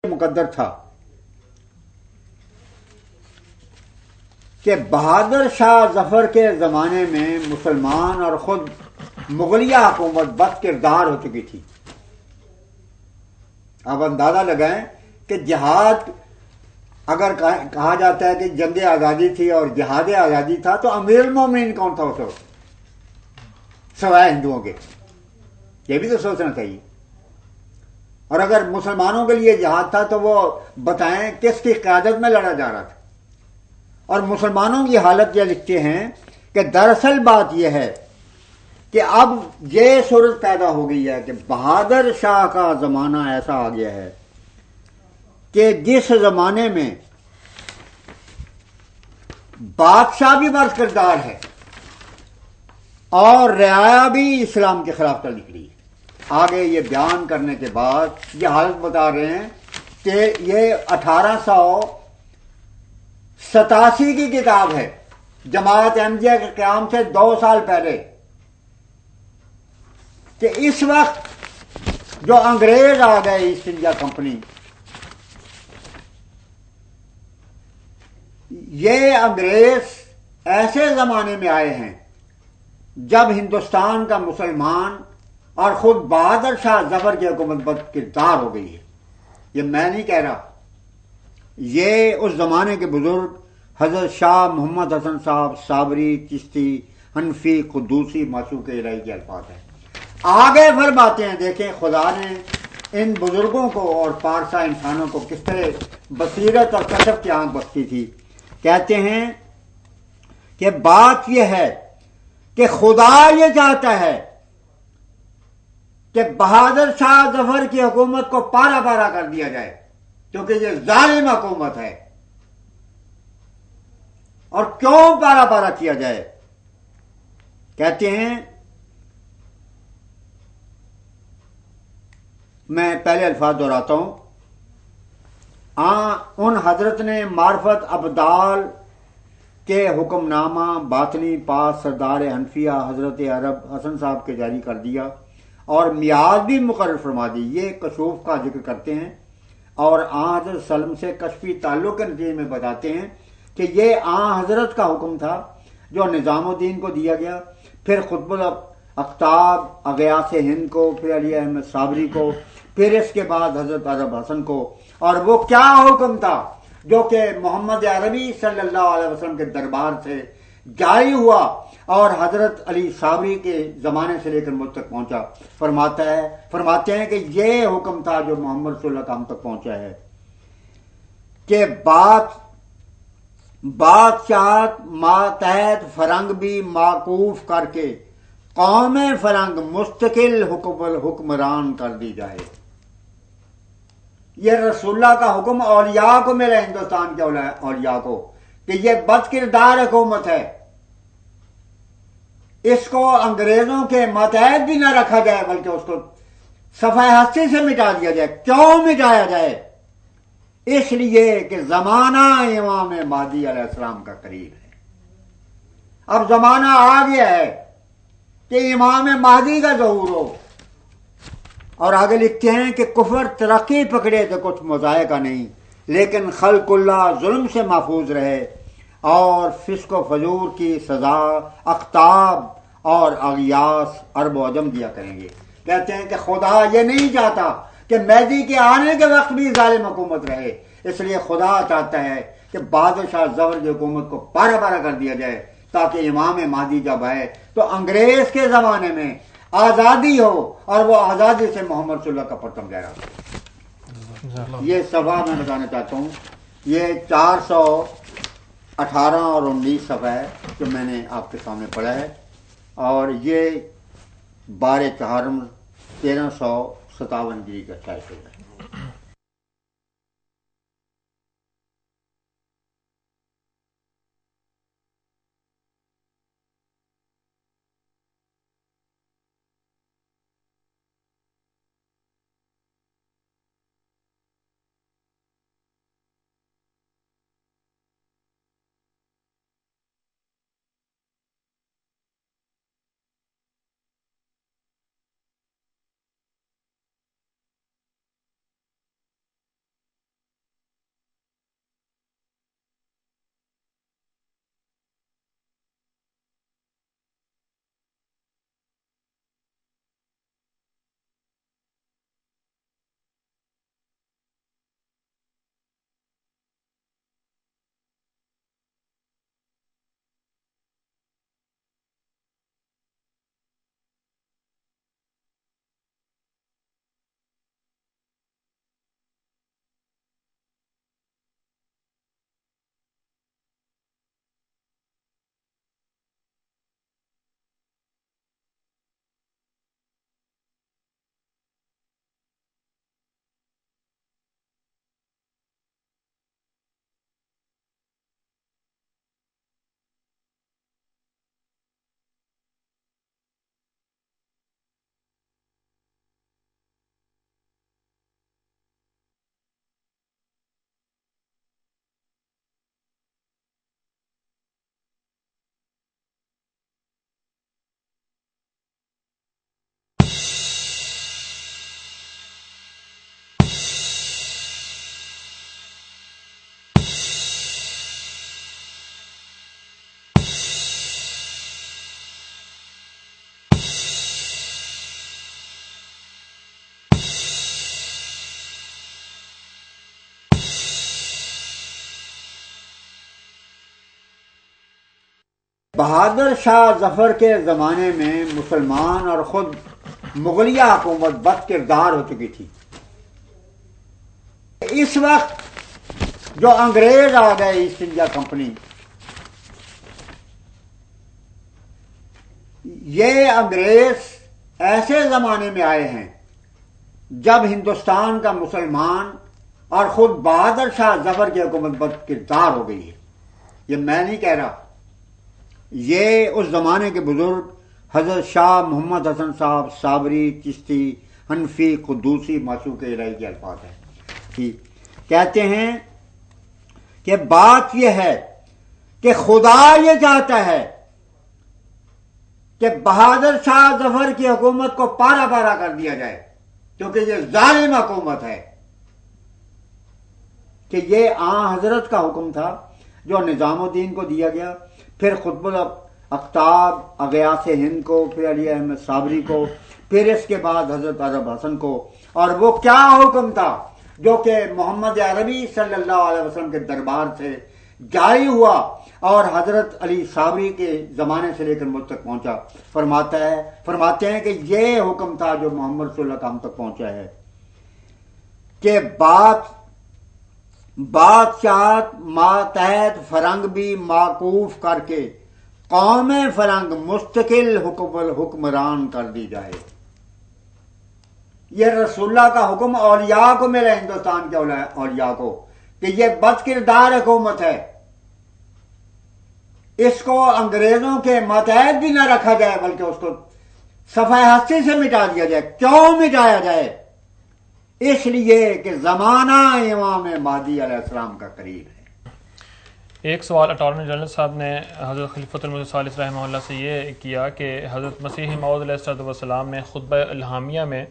مقدر تھا کہ بہادر شاہ ظفر کے زمانے میں مسلمان اور خود مغلیہ حکومت بد کردار ہو چکی تھی. اب اندازہ لگائیں کہ جہاد اگر کہا جاتا ہے کہ جنگ آزادی تھی اور جہاد آزادی تھا تو امیر المومنین کون تھا اس وقت سوائے ہندوؤں کے؟ یہ بھی تو سوچنا چاہیے. اور اگر مسلمانوں کے لیے جہاد تھا تو وہ بتائیں کس کی قیادت میں لڑا جا رہا تھا. اور مسلمانوں کی حالت یہ لکھتے ہیں کہ دراصل بات یہ ہے کہ اب یہ صورت پیدا ہو گئی ہے کہ بہادر شاہ کا زمانہ ایسا آ گیا ہے کہ جس زمانے میں بادشاہ بھی برس کردار ہے اور رعایا بھی اسلام کے خلاف چل نکلی ہے. آگے یہ بیان کرنے کے بعد یہ حالت بتا رہے ہیں کہ یہ 1887 کی کتاب ہے جماعت احمدیہ کے قیام سے 2 سال پہلے کہ اس وقت جو انگریز آ گئے ایسٹ انڈیا کمپنی، یہ انگریز ایسے زمانے میں آئے ہیں جب ہندوستان کا مسلمان اور خود بہادر شاہ ظفر کی حکومت بد کردار ہو گئی ہے. یہ میں نہیں کہہ رہا، یہ اس زمانے کے بزرگ حضرت شاہ محمد حسن صاحب صابری چشتی حنفی قدوسی معشوق الہی کے الفاظ ہیں. آگے فرماتے ہیں، دیکھیں خدا نے ان بزرگوں کو اور پارسا انسانوں کو کس طرح بصیرت اور کشف کی آنکھ بخشی تھی. کہتے ہیں کہ بات یہ ہے کہ خدا یہ چاہتا ہے کہ بہادر شاہ ظفر کی حکومت کو پارا پارا کر دیا جائے کیونکہ یہ ظالم حکومت ہے. اور کیوں پارا پارا کیا جائے؟ کہتے ہیں، میں پہلے الفاظ دہراتا ہوں، ان حضرت نے معرفت ابدال کے حکم نامہ باطنی پاس سردار حنفیہ حضرت عرب حسن صاحب کے جاری کر دیا اور میعاد بھی مقرر فرما دی. یہ کشوف کا ذکر کرتے ہیں اور حضرت سلم سے کشفی تعلق کے نتیجے میں بتاتے ہیں کہ یہ حضرت کا حکم تھا جو نظام الدین کو دیا گیا، پھر قطب الاقطاب اغیاث ہند کو، پھر علی احمد صابری کو، پھر اس کے بعد حضرت عرب حسن کو. اور وہ کیا حکم تھا جو کہ محمد عربی صلی اللہ علیہ وسلم کے دربار سے جاری ہوا اور حضرت علی صابری کے زمانے سے لے کر مجھ تک پہنچا. فرماتے ہیں کہ یہ حکم تھا جو محمد صلی اللہ علیہ وسلم تک پہنچا ہے کہ بادشاہت ماتحت فرنگ بھی معقوف کر کے قوم فرنگ مستقل حکمران کر دی جائے. یہ رسول اللہ کا حکم اولیاء کو ملا، ہندوستان کے اولیاء کو، کہ یہ بد کردار حکومت ہے، اس کو انگریزوں کے ماتحت بھی نہ رکھا جائے بلکہ اس کو صفحہ ہستی سے مٹا دیا جائے. کیوں مٹایا جائے؟ اس لیے کہ زمانہ امام مہدی علیہ السلام کا قریب ہے. اب زمانہ آ گیا ہے کہ امام مہدی کا ظہور ہو. اور آگے لکھتے ہیں کہ کفر ترقی پکڑے تو کچھ مذائقہ نہیں، لیکن خلق اللہ ظلم سے محفوظ رہے اور فسق و فجور کی سزا اقطاب اور اغیاس عرب و عجم دیا کریں گے. کہتے ہیں کہ خدا یہ نہیں چاہتا کہ مہدی کے آنے کے وقت بھی ظالم حکومت رہے، اس لیے خدا چاہتا ہے کہ بہادر شاہ ظفر کی حکومت کو پارا پارا کر دیا جائے تاکہ امام مہدی جب آئے تو انگریز کے زمانے میں آزادی ہو اور وہ آزادی سے محمد صلی اللہ کا پرچم لہرا. یہ صفحہ میں بتانا چاہتا ہوں، یہ 418 اور 19 صفحہ ہے جو میں نے آپ کے سامنے پڑھا ہے، اور یہ 12/4 1357 کا شائع ہے. بہادر شاہ ظفر کے زمانے میں مسلمان اور خود مغلیہ حکومت بد کردار ہو چکی تھی. اس وقت جو انگریز آ گئے ایسٹ انڈیا کمپنی، یہ انگریز ایسے زمانے میں آئے ہیں جب ہندوستان کا مسلمان اور خود بہادر شاہ ظفر کی حکومت بد کردار ہو گئی ہے. یہ میں نہیں کہہ رہا، یہ اس زمانے کے بزرگ حضرت شاہ محمد حسن صاحب صابری، چشتی، حنفی، قدوسی، معشوق الہی کے الفاظ ہیں. کہتے ہیں کہ بات یہ ہے کہ خدا یہ چاہتا ہے کہ بہادر شاہ ظفر کی حکومت کو پارا پارا کر دیا جائے، کیونکہ یہ ظالم حکومت ہے. کہ یہ حضرت کا حکم تھا جو نظام الدین کو دیا گیا، پھر قطب الاقطاب اغیاث ہند کو، پھر علی احمد صابری کو، پھر اس کے بعد حضرت عرب حسن کو. اور وہ کیا حکم تھا جو کہ محمد عربی صلی اللہ علیہ وسلم کے دربار سے جاری ہوا اور حضرت علی صابری کے زمانے سے لے کر مجھ تک پہنچا. فرماتے ہیں کہ یہ حکم تھا جو محمد صلی اللہ علیہ وسلم تک پہنچا ہے کہ بادشاہت ماتحت فرنگ بھی معقوف کر کے قوم فرنگ مستقل حکمران کر دی جائے. یہ رسول اللہ کا حکم اولیاء کو ملا، ہندوستان کے اولیاء کو، کہ یہ بد کردار حکومت ہے، اس کو انگریزوں کے ماتحت بھی نہ رکھا جائے بلکہ اس کو صفحہ ہستی سے مٹا دیا جائے. کیوں مٹایا جائے؟ اس لیے کہ زمانہ امام مہدی علیہ السلام کا قریب ہے. ایک سوال اٹارنی جنرل صاحب نے حضرت خلیفۃ المسیح ثالث رحمہ اللہ سے یہ کیا کہ حضرت مسیح موعود علیہ السلام نے خطبہ الہامیہ میں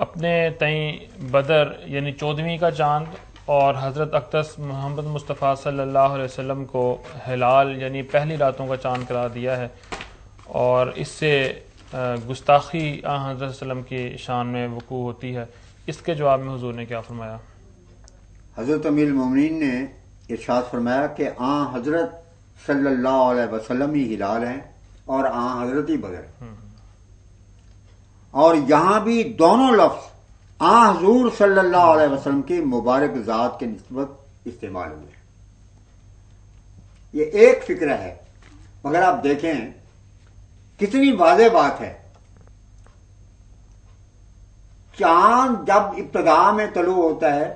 اپنے تئیں بدر یعنی 14ویں کا چاند اور حضرت اقدس محمد مصطفیٰ صلی اللہ علیہ وسلم کو ہلال یعنی پہلی راتوں کا چاند قرار دیا ہے، اور اس سے گستاخی حضرت وسلم کی شان میں وقوع ہوتی ہے. اس کے جواب میں حضور نے کیا فرمایا؟ حضرت امیر المومنین نے ارشاد فرمایا کہ حضرت صلی اللہ علیہ وسلم ہی ہلال ہیں اور حضرت ہی بدر. اور یہاں بھی دونوں لفظ حضور صلی اللہ علیہ وسلم کی مبارک ذات کے نسبت استعمال ہوئے. یہ ایک فکرہ ہے، مگر آپ دیکھیں کتنی واضح بات ہے. چاند جب ابتدا میں طلوع ہوتا ہے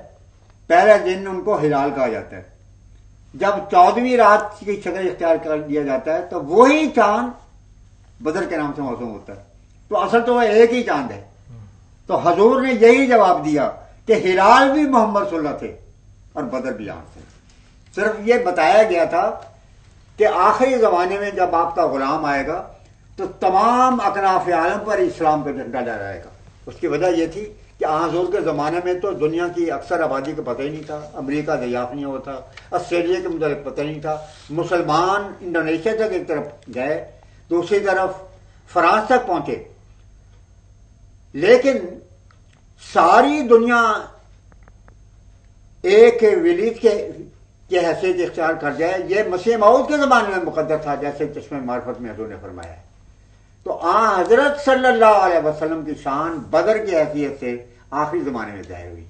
پہلے دن ان کو ہلال کہا جاتا ہے. جب 14ویں رات کی شکل اختیار کر دیا جاتا ہے تو وہی چاند بدر کے نام سے موسوم ہوتا ہے. تو اصل تو وہ ایک ہی چاند ہے. تو حضور نے یہی جواب دیا کہ ہلال بھی محمد صلی اللہ تھے اور بدر بھی آپ تھے. صرف یہ بتایا گیا تھا کہ آخری زمانے میں جب آپ کا غلام آئے گا تو تمام اکناف عالم پر اسلام کا جھنڈا لہرائے گا. اس کی وجہ یہ تھی کہ حضور کے زمانے میں تو دنیا کی اکثر آبادی کو پتہ ہی نہیں تھا، امریکہ دریافت نہیں ہوتا، آسٹریلیا کے متعلق پتہ نہیں تھا. مسلمان انڈونیشیا تک ایک طرف گئے، دوسری طرف فرانس تک پہنچے، لیکن ساری دنیا ایک ولیج کے حیثیت اختیار کر جائے یہ مسیح موعود کے زمانے میں مقدر تھا، جیسے چشمہ معرفت میں حضور نے فرمایا ہے. تو حضرت صلی اللہ علیہ وسلم کی شان بدر کی حیثیت سے آخری زمانے میں ظاہر ہوئی.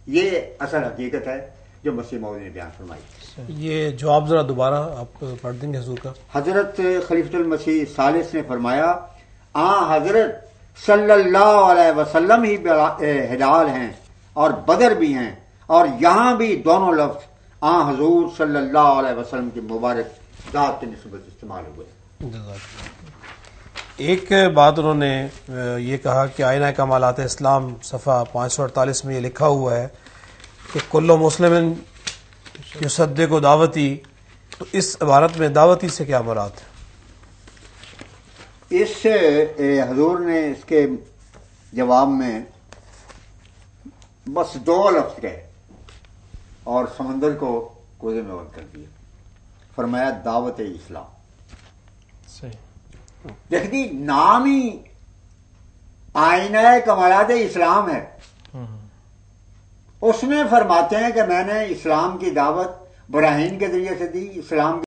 یہ اصل حقیقت ہے جو مسیح موعود نے بیان فرمائی. یہ جواب ذرا دوبارہ آپ پڑھ دیں گے حضور کا. حضرت خلیفۃ المسیح ثالث نے فرمایا حضرت صلی اللہ علیہ وسلم ہی ہلال ہیں اور بدر بھی ہیں، اور یہاں بھی دونوں لفظ حضور صلی اللہ علیہ وسلم کی مبارک ذات کی نسبت استعمال ہوئے. ایک بات انہوں نے یہ کہا کہ آئینہ کمالات اسلام صفحہ 548 میں یہ لکھا ہوا ہے کہ کل مسلم یصدق دعوتی، تو اس عبارت میں دعوتی سے کیا مراد ہے؟ اس سے حضور نے اس کے جواب میں بس 2 لفظ کہے اور سمندر کو کوزے میں بند کر دیا. فرمایا دعوت اسلام. دیکھتی نام ہی آئینہ کمالات اسلام ہے، اس میں فرماتے ہیں کہ میں نے اسلام کی دعوت براہین کے ذریعے سے دی، اسلام